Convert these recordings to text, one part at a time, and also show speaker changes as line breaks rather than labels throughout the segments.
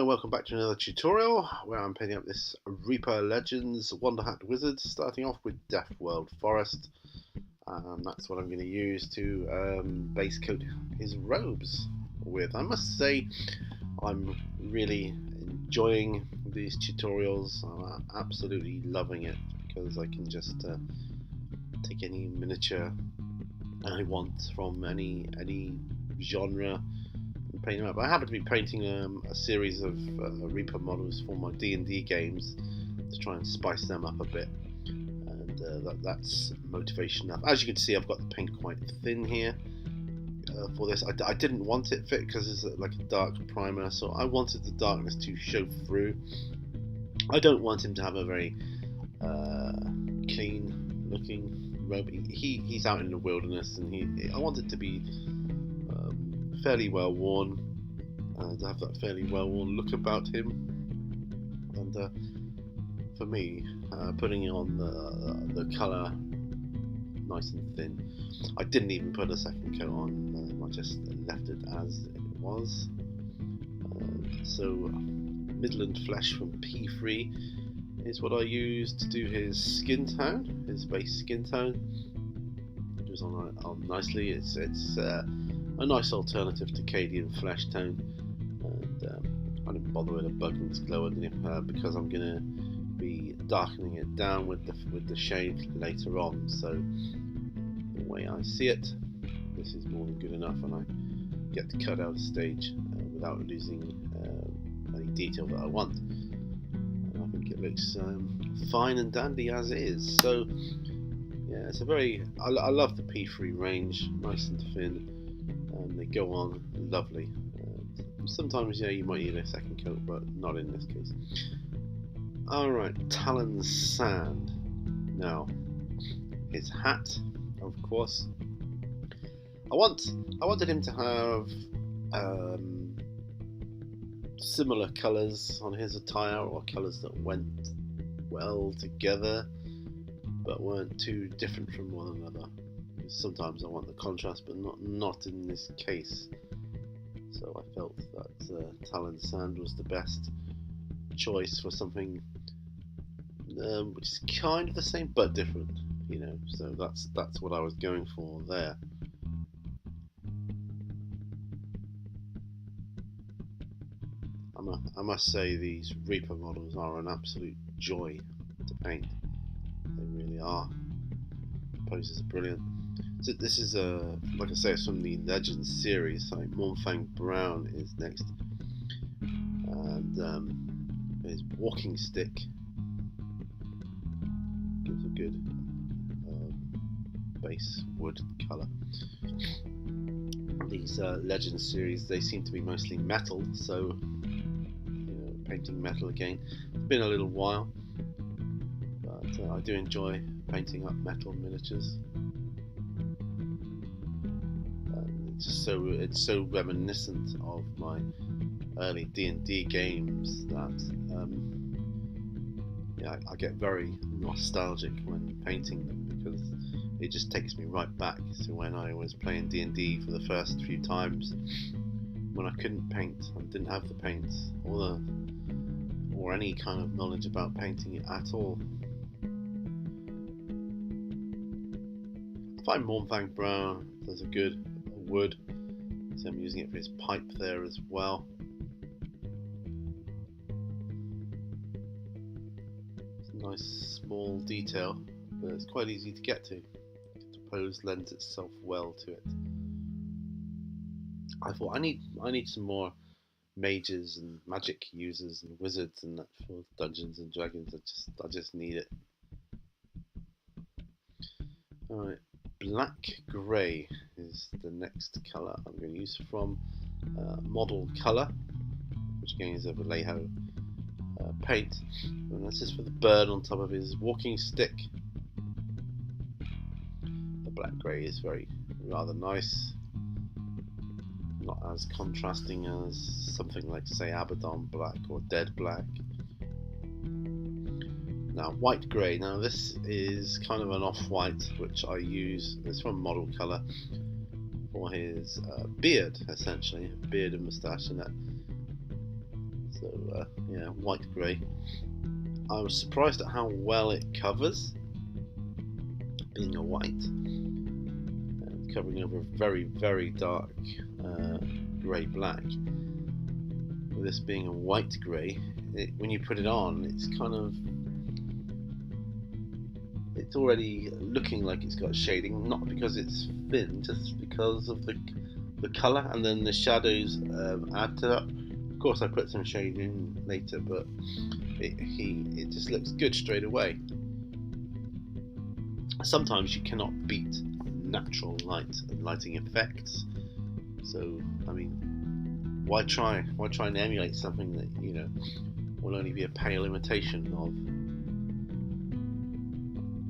Hello and welcome back to another tutorial where I'm painting up this Reaper Legends Wanderhat Wizard, starting off with Death World Forest. That's what I'm going to use to base coat his robes with. I must say I'm really enjoying these tutorials. I'm absolutely loving it because I can just take any miniature I want from any genre and paint them up. I happen to be painting a series of Reaper models for my D&D games to try and spice them up a bit, and that's motivation enough. As you can see, I've got the paint quite thin here for this. I didn't want it thick because it's like a dark primer, so I wanted the darkness to show through. I don't want him to have a very clean looking robe. He's out in the wilderness, and I want it to be fairly well worn, to have that fairly well worn look about him. And for me, putting on the colour nice and thin. I didn't even put a second coat on, I just left it as it was. So Midland Flesh from P3 is what I used to do his skin tone, his base skin tone. It was on nicely. It's a nice alternative to Cadian Flesh tone, and I didn't bother with a Bugman's Glow underneath because I'm going to be darkening it down with the shade later on. So the way I see it, this is more than good enough, and I get to cut out a stage without losing any detail that I want. And I think it looks fine and dandy as is. So yeah, it's a very I love the P3 range, nice and thin. They go on lovely. Sometimes, yeah, you might need a second coat, but not in this case. Alright, Talon Sand. Now, his hat, of course. I wanted him to have similar colours on his attire, or colours that went well together, but weren't too different from one another. Sometimes I want the contrast, but not in this case. So I felt that Talon Sand was the best choice for something which is kind of the same but different, you know. So that's what I was going for there. I must say these Reaper models are an absolute joy to paint. They really are. The poses are brilliant. So this is like I say, it's from the Legends series. Like Mornfang Brown is next, and his walking stick gives a good base wood colour. These Legends series, they seem to be mostly metal, so you know, painting metal again. It's been a little while, but I do enjoy painting up metal miniatures. It's so reminiscent of my early D&D games that yeah, I get very nostalgic when painting them, because it just takes me right back to when I was playing D&D for the first few times, when I couldn't paint, I didn't have the paint or any kind of knowledge about painting it at all. I find Mornfang Brown does a good wood, so I'm using it for his pipe there as well. It's a nice small detail, but it's quite easy to get to. The pose lends itself well to it. I thought I need some more mages and magic users and wizards and that for Dungeons and Dragons. I just need it. Alright. Black Grey is the next colour I'm going to use from Model Colour, which again is a Vallejo paint, and this is for the bird on top of his walking stick. The Black Grey is rather nice, not as contrasting as something like, say, Abaddon Black or Dead Black. Now, White Grey. Now this is kind of an off-white, which I use. It's from Model Colour for his beard, essentially, beard and moustache, and that So yeah, white grey. I was surprised at how well it covers, being a white, covering over a very, very dark grey black. With this being a white grey, when you put it on, it's already looking like it's got shading, not because it's thin, just because of the colour, and then the shadows add to that. Of course I put some shade in later, but it just looks good straight away. Sometimes you cannot beat natural light and lighting effects, so I mean, why try and emulate something that, you know, will only be a pale imitation of?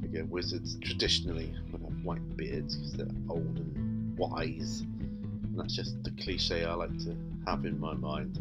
Again, wizards traditionally would have white beards because they're old and wise, and that's just the cliche I like to have in my mind.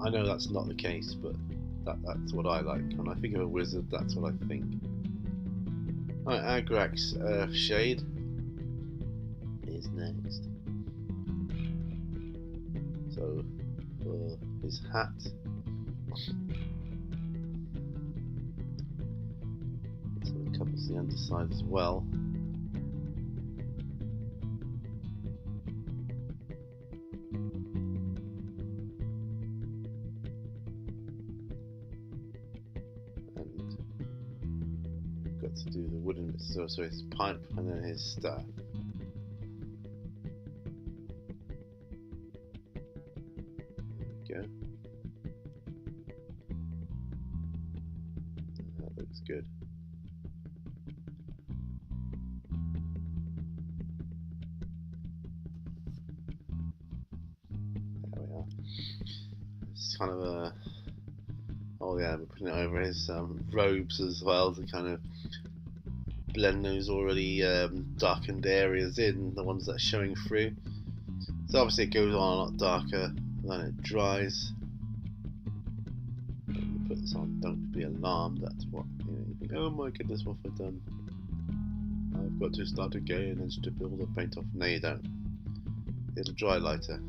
I know that's not the case, but that's what I like. When I think of a wizard, that's what I think. Right, Agrac's Earth Shade is next. So for his hat, so it covers the underside as well. To do the wooden bits, so his pipe and then his staff. There we go. That looks good. There we are. It's kind of a, oh yeah, we're putting it over his robes as well to kind of blend those already darkened areas in, the ones that are showing through. So obviously it goes on a lot darker, then it dries. When you put this on, don't be alarmed. That's what, you know, you think, oh my goodness, what have I done? I've got to start again and strip all the paint off. No, you don't. It'll dry lighter,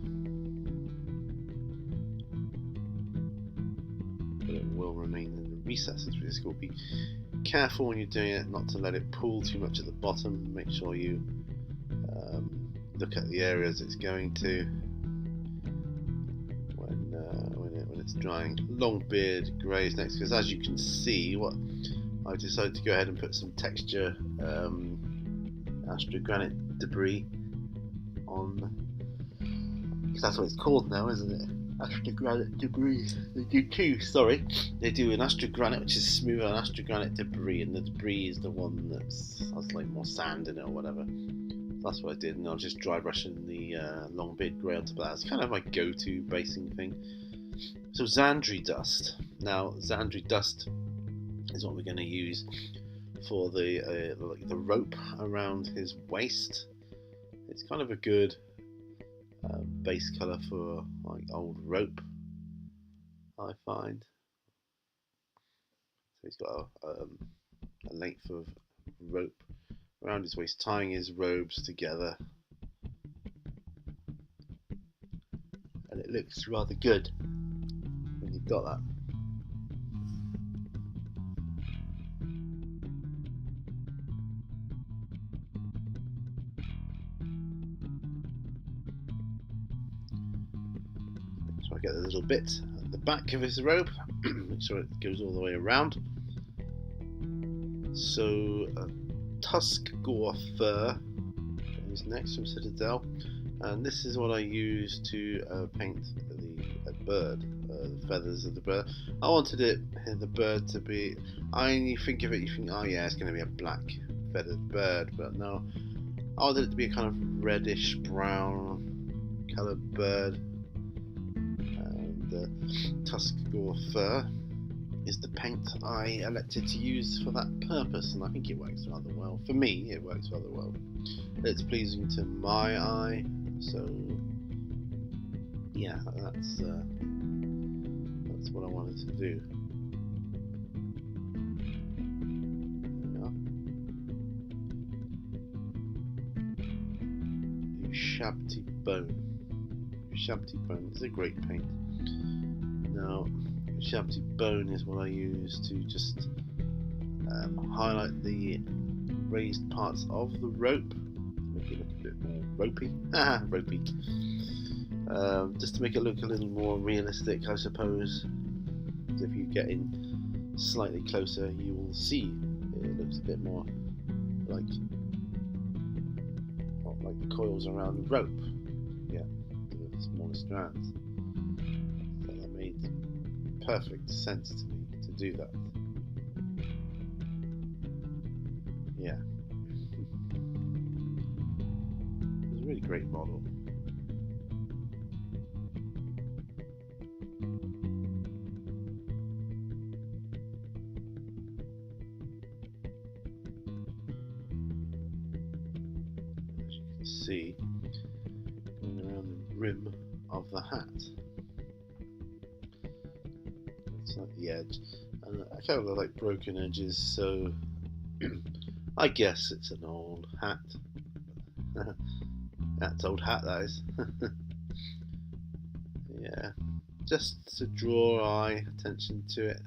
but it will remain in the recesses, which is cool. Be careful when you're doing it not to let it pool too much at the bottom. Make sure you look at the areas it's going to when it's drying. Longbeard grey is next, because as you can see, what I decided to go ahead and put some texture astrogranite debris on, because that's what it's called now, isn't it? Astrogranite debris. They do two, sorry. They do an astrogranite, which is smoother, and astrogranite debris, and the debris is the one that's has like more sand in it or whatever. That's what I did, and I was just dry brushing the Longbeard grey onto that. It's kind of my go-to basing thing. So Xandrie Dust. Now Xandrie Dust is what we're going to use for the rope around his waist. It's kind of a good base colour for like old rope, I find. So he's got a length of rope around his waist, tying his robes together, and it looks rather good when you've got that. So I get a little bit at the back of his robe, make sure it goes all the way around. So Tusk Gore Fur is next from Citadel, and this is what I use to paint the bird, the feathers of the bird. I wanted the bird to be, you think of it, you think, oh yeah, it's going to be a black feathered bird, but no, I wanted it to be a kind of reddish brown coloured bird. And Tusk Gore Fur is the paint I elected to use for that purpose, and I think it works rather well. For me, it works rather well. It's pleasing to my eye, so yeah, that's what I wanted to do. Shabty Bone. Shabty Bone is a great paint. Now, shabby bone is what I use to just highlight the raised parts of the rope, make it look a bit more ropey. Ropey. Just to make it look a little more realistic, I suppose. So if you get in slightly closer, you will see it looks a bit more like the coils around the rope. Yeah, the smaller strands. So that made perfect sense to me to do that. Yeah. It's a really great model. As you can see, going around the rim of the hat. It's like the edge. And I kind of like broken edges, so I guess it's an old hat. That's old hat, that is. Yeah, just to draw eye attention to it.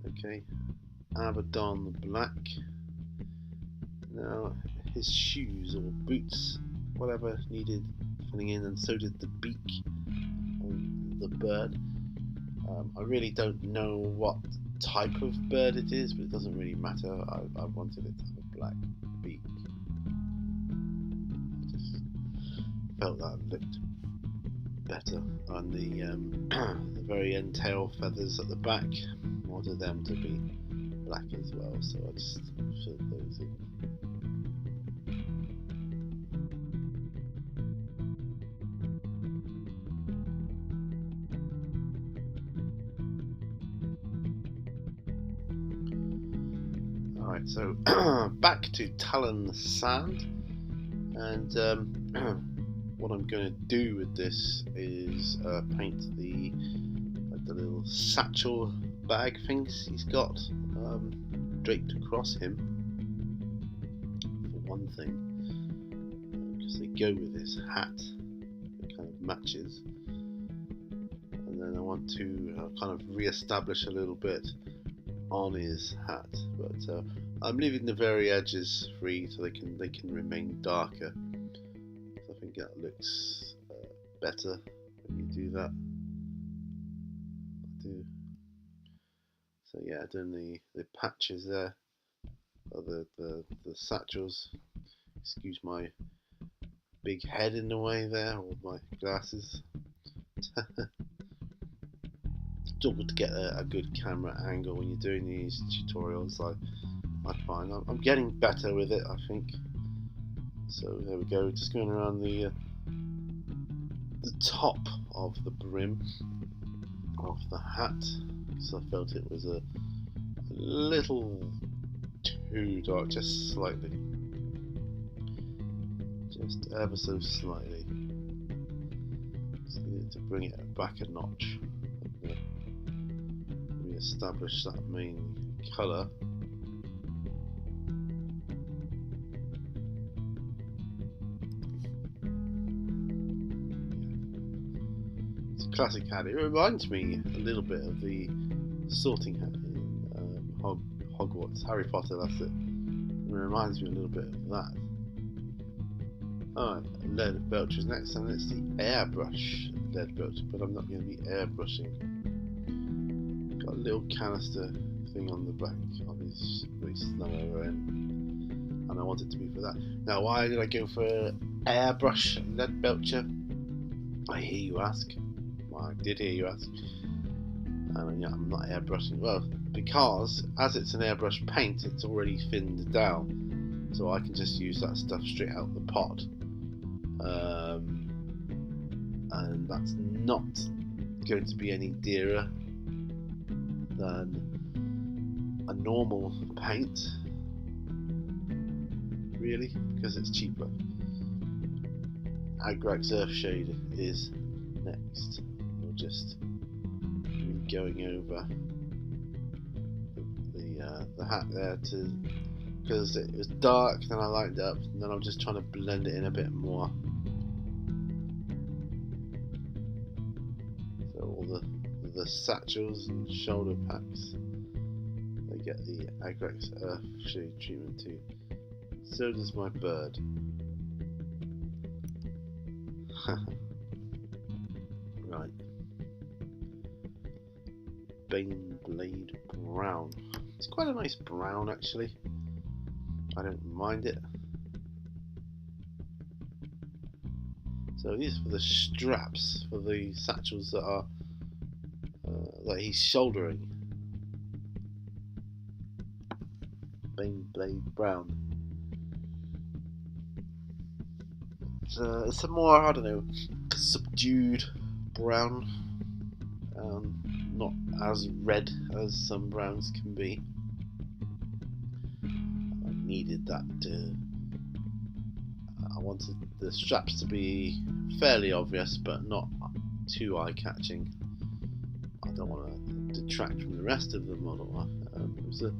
Okay, Abaddon black. Now his shoes or boots, whatever, needed filling in, and so did the beak on the bird. I really don't know what type of bird it is, but it doesn't really matter. I wanted it to have a black beak. I just felt that looked better. And the very end tail feathers at the back, I wanted them to be black as well, so I just filled those in. Alright, so back to Talon Sand, and what I'm going to do with this is paint the little satchel bag things he's got draped across him, for one thing, because they go with his hat. It kind of matches. And then I want to kind of re-establish a little bit on his hat, but I'm leaving the very edges free so they can remain darker. So I think that looks better when you do that. I do. So yeah, doing the patches there, or the satchels. Excuse my big head in the way there, with my glasses. Double to get a good camera angle when you're doing these tutorials. I find I'm getting better with it, I think. So there we go, just going around the top of the brim of the hat, because I felt it was a little too dark, just slightly, just ever so slightly. Just needed to bring it back a notch. Establish that main colour. It's a classic hat. It reminds me a little bit of the sorting hat in Hogwarts, Harry Potter, that's it. It reminds me a little bit of that. Alright, lead belcher is next, and it's the airbrush lead belcher, but I'm not going to be airbrushing. Got a little canister thing on the back on his waist lower end, and I want it to be for that. Now, why did I go for airbrush lead belcher? I hear you ask. Well, I did hear you ask. Yeah, I'm not airbrushing. Well, because as it's an airbrush paint, it's already thinned down, so I can just use that stuff straight out the pot, and that's not going to be any dearer than a normal paint, really, because it's cheaper. Agrax Earthshade is next. We'll just be going over the hat there because it was dark, then I lightened it up, and then I'm just trying to blend it in a bit more. So the satchels and shoulder packs. They get the Agrex Earth shade treatment too. So does my bird. Right. Baneblade brown. It's quite a nice brown actually. I don't mind it. So these are for the straps for the satchels that are that he's shouldering. Baneblade brown. It's a more, I don't know, subdued brown. Not as red as some browns can be. I needed that. I wanted the straps to be fairly obvious, but not too eye-catching. I don't want to detract from the rest of the model. It was a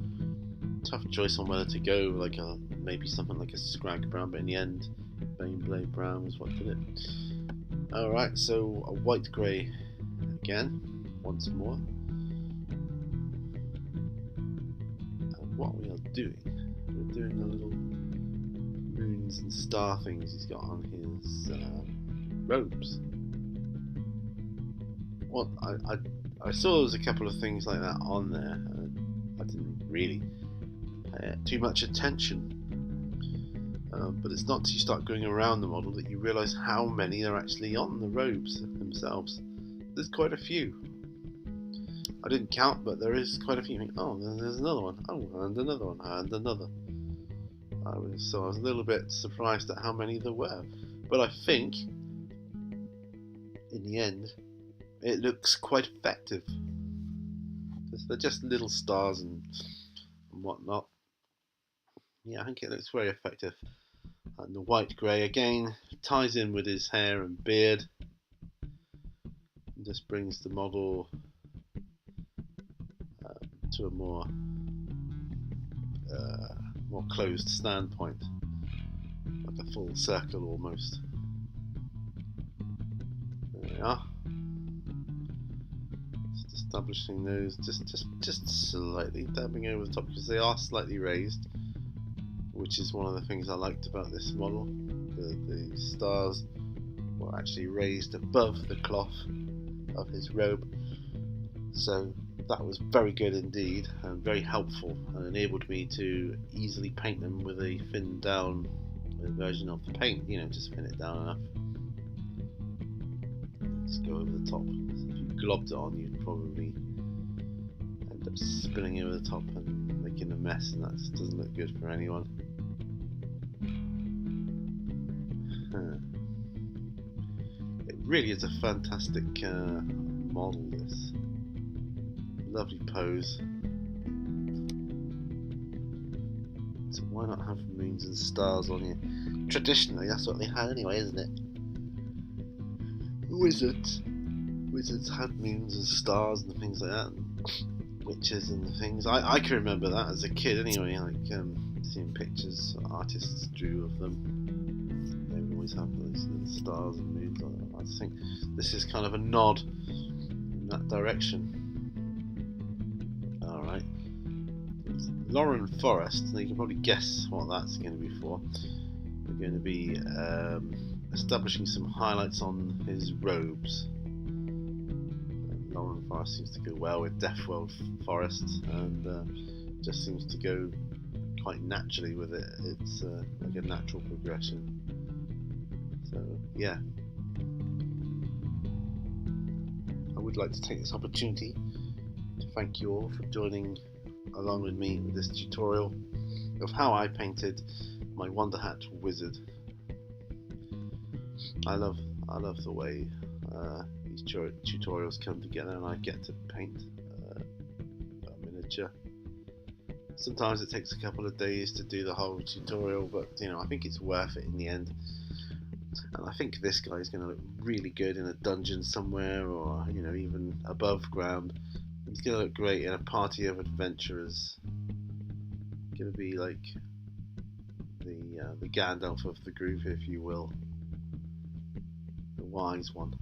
tough choice on whether to go like maybe something like a scrag brown, but in the end, Baneblade brown was what did it. Alright, so a white grey again, once more. And what we are doing, we're doing a little moons and star things he's got on his robes. Well, I saw there was a couple of things like that on there. I didn't really pay too much attention. But it's not until you start going around the model that you realise how many are actually on the robes themselves. There's quite a few. I didn't count, but there is quite a few. Oh, there's another one. Oh, and another one, and another. I was a little bit surprised at how many there were. But I think, in the end, it looks quite effective. They're just little stars and whatnot. Yeah, I think it looks very effective. And the white grey again ties in with his hair and beard. And just brings the model to a more closed standpoint, like a full circle almost. There we are. Just establishing those, just slightly dabbing over the top because they are slightly raised, which is one of the things I liked about this model. The stars were actually raised above the cloth of his robe, so that was very good indeed and very helpful, and enabled me to easily paint them with a thinned down version of the paint. You know, just thin it down enough. Just go over the top. So if you globbed it on, you'd probably end up spilling over the top and making a mess, and that just doesn't look good for anyone. It really is a fantastic model, this. Lovely pose. So why not have moons and stars on you? Traditionally, that's what they had anyway, isn't it? Wizards had moons and stars and things like that, and witches and things. I can remember that as a kid anyway, like seeing pictures artists drew of them. They would always have those little stars and moons. I just think this is kind of a nod in that direction. Alright. Lauren Forest, now you can probably guess what that's going to be for. We're going to be establishing some highlights on his robes. Lauren Forest seems to go well with Deathworld Forest, and just seems to go quite naturally with it. It's like a natural progression. So yeah, I would like to take this opportunity to thank you all for joining along with me with this tutorial of how I painted my Wanderhat wizard. I love the way these tutorials come together, and I get to paint a miniature. Sometimes it takes a couple of days to do the whole tutorial, but you know, I think it's worth it in the end. And I think this guy is going to look really good in a dungeon somewhere, or you know, even above ground. He's going to look great in a party of adventurers. Going to be like the Gandalf of the group, if you will, the wise one.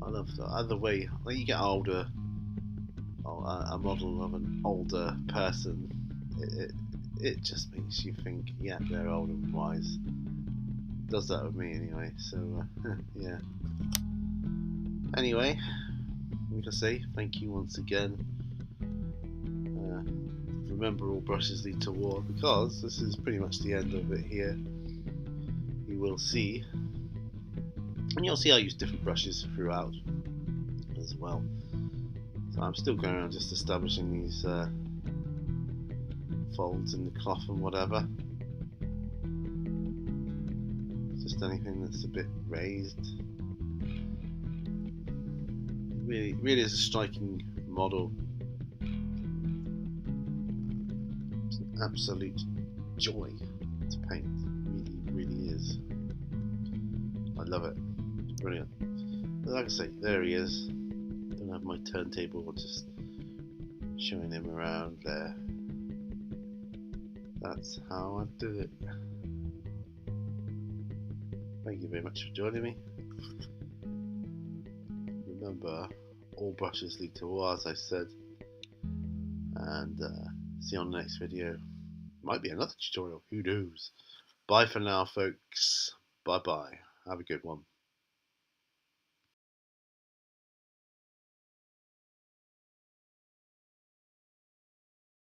I love that. Either way, when you get older, a model of an older person, it just makes you think, yeah, they're old and wise. Does that with me anyway. So yeah. Anyway, I'm gonna say thank you once again. Remember, all brushes lead to war, because this is pretty much the end of it here. You will see, and you'll see I use different brushes throughout as well. So I'm still going around just establishing these folds in the cloth and whatever. Just anything that's a bit raised. Really is a striking model. It's an absolute joy to paint. Really is. I love it. It's brilliant. But like I say, there he is. Don't have my turntable, just showing him around there. That's how I do it. Thank you very much for joining me. Remember, all brushes lead to war, as I said. And see you on the next video. Might be another tutorial, who knows. Bye for now, folks. Bye bye. Have a good one.